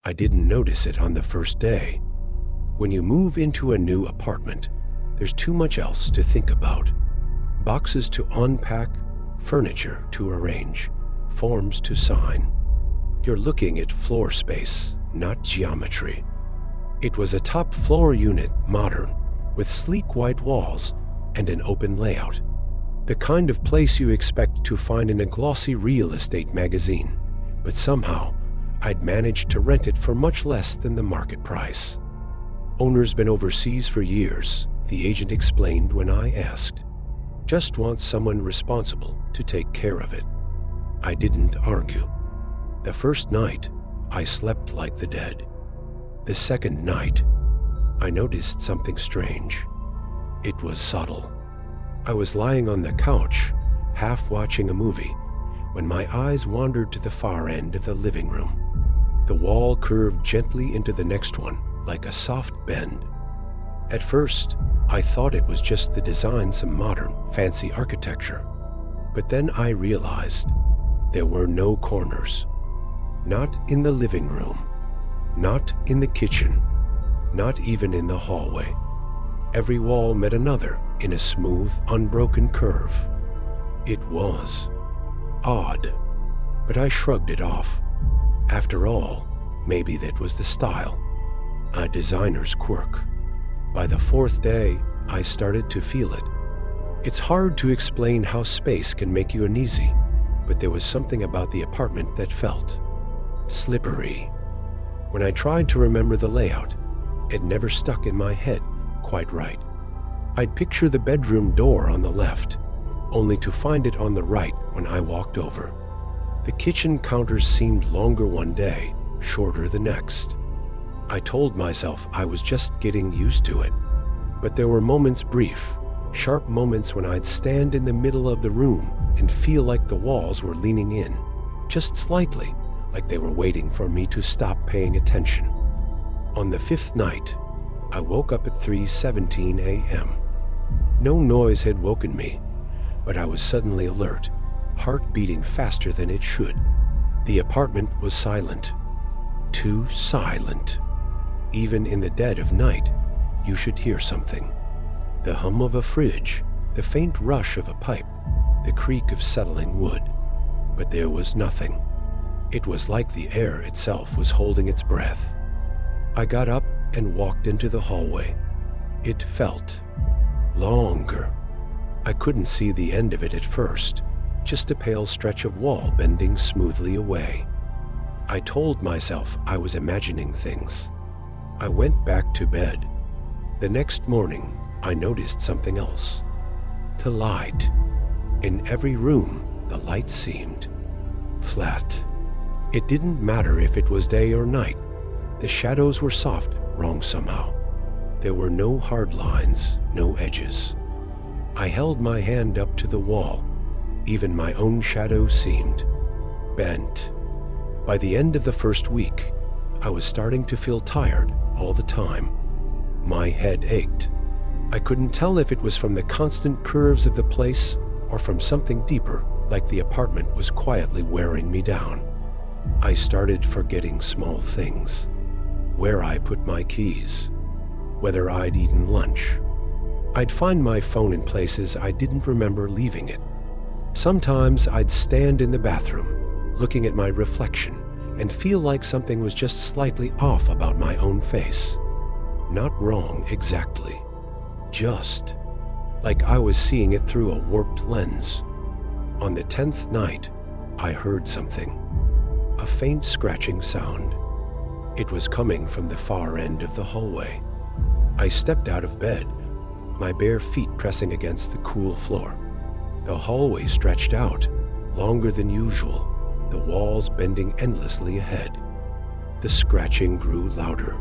I didn't notice it on the first day. When you move into a new apartment, there's too much else to think about. Boxes to unpack, furniture to arrange, forms to sign. You're looking at floor space, not geometry. It was a top-floor unit, modern, with sleek white walls and an open layout. The kind of place you expect to find in a glossy real estate magazine, but somehow I'd managed to rent it for much less than the market price. Owner's been overseas for years, the agent explained when I asked. Just wants someone responsible to take care of it. I didn't argue. The first night, I slept like the dead. The second night, I noticed something strange. It was subtle. I was lying on the couch, half watching a movie, when my eyes wandered to the far end of the living room. The wall curved gently into the next one, like a soft bend. At first, I thought it was just the design, some modern, fancy architecture. But then I realized there were no corners. Not in the living room, not in the kitchen, not even in the hallway. Every wall met another in a smooth, unbroken curve. It was odd, but I shrugged it off. After all, maybe that was the style, a designer's quirk. By the fourth day, I started to feel it. It's hard to explain how space can make you uneasy, but there was something about the apartment that felt slippery. When I tried to remember the layout, it never stuck in my head quite right. I'd picture the bedroom door on the left, only to find it on the right when I walked over. The kitchen counters seemed longer one day, shorter the next. I told myself I was just getting used to it, but there were moments, brief, sharp moments, when I'd stand in the middle of the room and feel like the walls were leaning in, just slightly, like they were waiting for me to stop paying attention. On the fifth night, I woke up at 3:17 a.m. No noise had woken me, but I was suddenly alert, heart beating faster than it should. The apartment was silent. Too silent. Even in the dead of night, you should hear something. The hum of a fridge, the faint rush of a pipe, the creak of settling wood. But there was nothing. It was like the air itself was holding its breath. I got up and walked into the hallway. It felt longer. I couldn't see the end of it at first, just a pale stretch of wall bending smoothly away. I told myself I was imagining things. I went back to bed. The next morning, I noticed something else. The light. In every room, the light seemed flat. It didn't matter if it was day or night. The shadows were soft, wrong somehow. There were no hard lines, no edges. I held my hand up to the wall. Even my own shadow seemed bent. By the end of the first week, I was starting to feel tired all the time. My head ached. I couldn't tell if it was from the constant curves of the place or from something deeper, like the apartment was quietly wearing me down. I started forgetting small things. Where I put my keys, whether I'd eaten lunch. I'd find my phone in places I didn't remember leaving it. Sometimes I'd stand in the bathroom, looking at my reflection, and feel like something was just slightly off about my own face. Not wrong exactly, just like I was seeing it through a warped lens. On the 10th night, I heard something, a faint scratching sound. It was coming from the far end of the hallway. I stepped out of bed, my bare feet pressing against the cool floor. The hallway stretched out, longer than usual, the walls bending endlessly ahead. The scratching grew louder.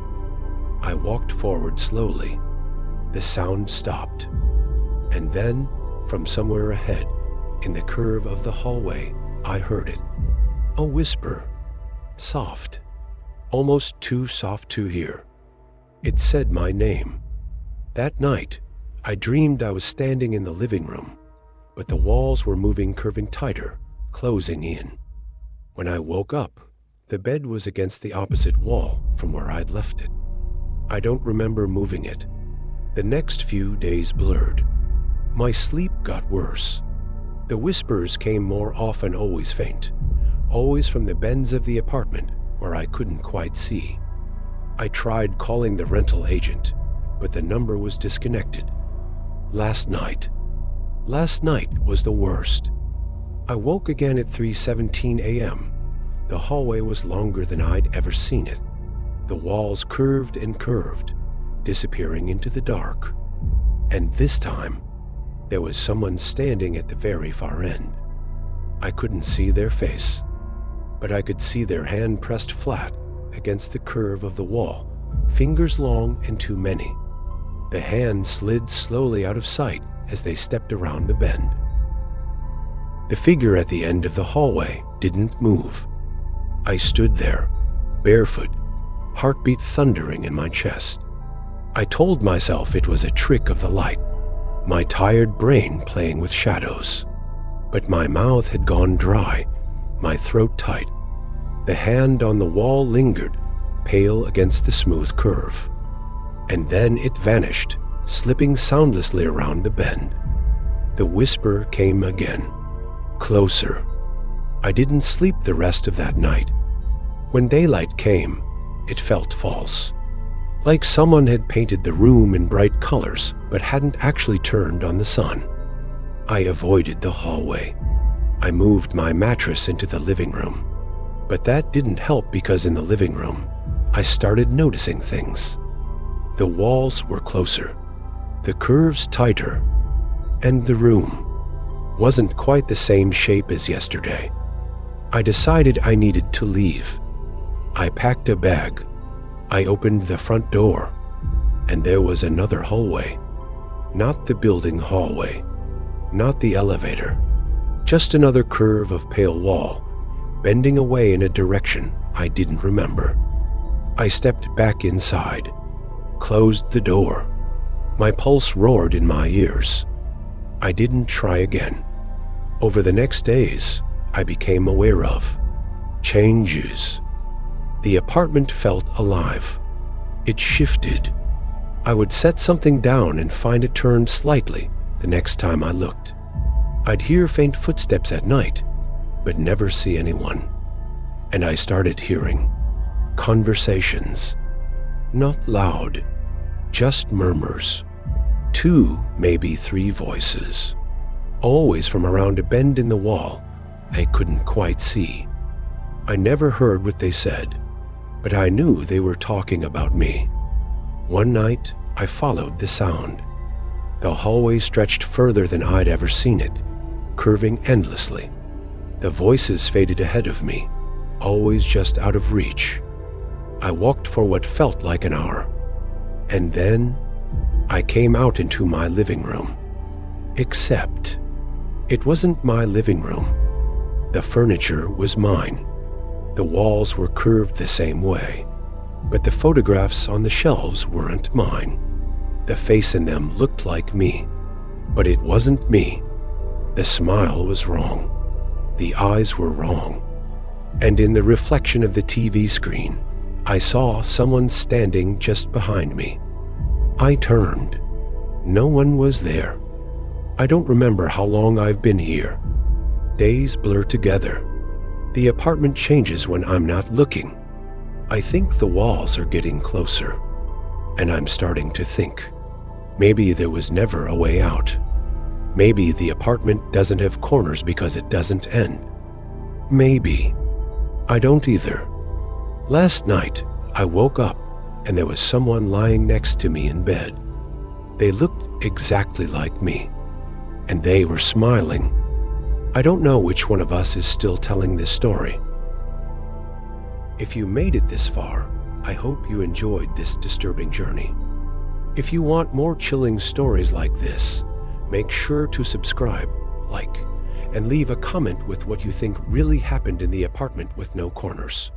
I walked forward slowly. The sound stopped. And then, from somewhere ahead, in the curve of the hallway, I heard it. A whisper, soft. Almost too soft to hear. It said my name. That night, I dreamed I was standing in the living room, but the walls were moving, curving tighter, closing in. When I woke up, The bed was against the opposite wall from where I'd left it. I don't remember moving it. The next few days blurred. My sleep got worse. The whispers came more often, always faint, always from the bends of the apartment where I couldn't quite see. I tried calling the rental agent, but the number was disconnected. Last night was the worst. I woke again at 3:17 a.m. The hallway was longer than I'd ever seen it. The walls curved and curved, disappearing into the dark. And this time, there was someone standing at the very far end. I couldn't see their face, but I could see their hand pressed flat against the curve of the wall, fingers long and too many. The hand slid slowly out of sight as they stepped around the bend. The figure at the end of the hallway didn't move. I stood there, barefoot, heartbeat thundering in my chest. I told myself it was a trick of the light, my tired brain playing with shadows. But my mouth had gone dry, my throat tight. The hand on the wall lingered, pale against the smooth curve. And then it vanished, slipping soundlessly around the bend. The whisper came again, closer. I didn't sleep the rest of that night. When daylight came, it felt false. Like someone had painted the room in bright colors, but hadn't actually turned on the sun. I avoided the hallway. I moved my mattress into the living room. But that didn't help because in the living room, I started noticing things. The walls were closer, the curves tighter, and the room wasn't quite the same shape as yesterday. I decided I needed to leave. I packed a bag. I opened the front door, and there was another hallway. Not the building hallway, not the elevator, just another curve of pale wall, bending away in a direction I didn't remember. I stepped back inside, closed the door. My pulse roared in my ears. I didn't try again. Over the next days, I became aware of changes. The apartment felt alive. It shifted. I would set something down and find it turned slightly the next time I looked. I'd hear faint footsteps at night, but never see anyone. And I started hearing conversations. Not loud, just murmurs. 2, maybe 3 voices. Always from around a bend in the wall I couldn't quite see. I never heard what they said, but I knew they were talking about me. One night, I followed the sound. The hallway stretched further than I'd ever seen it, curving endlessly. The voices faded ahead of me, always just out of reach. I walked for what felt like an hour, and then I came out into my living room. Except, it wasn't my living room. The furniture was mine. The walls were curved the same way, but the photographs on the shelves weren't mine. The face in them looked like me, but it wasn't me. The smile was wrong. The eyes were wrong. And in the reflection of the TV screen, I saw someone standing just behind me. I turned. No one was there. I don't remember how long I've been here. Days blur together. The apartment changes when I'm not looking. I think the walls are getting closer. And I'm starting to think, maybe there was never a way out. Maybe the apartment doesn't have corners because it doesn't end. Maybe. I don't either. Last night, I woke up and there was someone lying next to me in bed. They looked exactly like me, and they were smiling. I don't know which one of us is still telling this story. If you made it this far, I hope you enjoyed this disturbing journey. If you want more chilling stories like this, make sure to subscribe, like, and leave a comment with what you think really happened in the apartment with no corners.